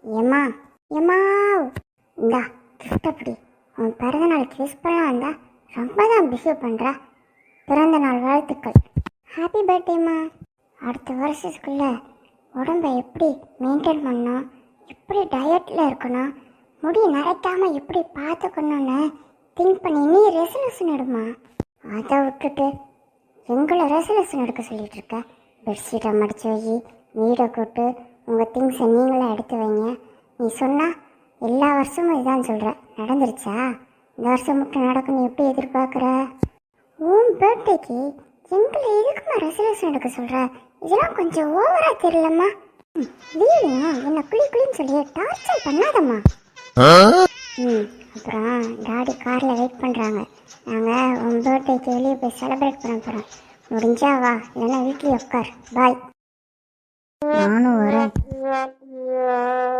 ஏம்மா ஏம்மா, இந்தா கிஃப்ட் அப்படி. உன் பிறந்த நாளுக்கு விஷ் பண்ணலாம் வந்தா ரொம்ப தான் பிஹேவ் பண்ணுறா. பிறந்த நாள் வாழ்த்துக்கள். ஹாப்பி பர்த்டேம்மா. அடுத்த வருஷத்துக்குள்ள உடம்பை எப்படி மெயின்டைன் பண்ணணும், எப்படி டயட்டில் இருக்கணும், முடி நரைக்காமல் எப்படி பார்த்துக்கணுன்னு திங்க் பண்ணி நீ ரெசல்யூஷன் எடுமா. அதை விட்டுட்டு எங்களை ரெசல்யூஷன் எடுக்க சொல்லிட்டு இருக்க. பெட்ஷீட்டை மடித்து வை, வீடை கூட்டு, உங்கள் திங்ஸை நீங்களே எடுத்து வைங்க. நீ சொன்னால் எல்லா வருஷமும் இதான் சொல்கிற, நடந்துருச்சா? இந்த வருஷம் மட்டும் நடக்குன்னு எப்படி எதிர்பார்க்குற? உன் பர்த்டேக்கு எங்களை எதுக்குமா ரெசல்யூஷன் எடுக்க சொல்கிற? இதெல்லாம் கொஞ்சம் ஓவராக தெரியலம்மா. லீவையும் என்னை குளின்னு சொல்லி டார்ச்சர் பண்ணாதம்மா. அப்புறம் டாடி காரில் வெயிட் பண்ணுறாங்க. நாங்கள் உன் பர்த்டேக்கு வெளியே போய் செலிப்ரேட் பண்ண போகிறோம். முடிஞ்சா வா, இல்லைன்னா வீட்லேயே உட்கார். பாய். நானும் வரேன்.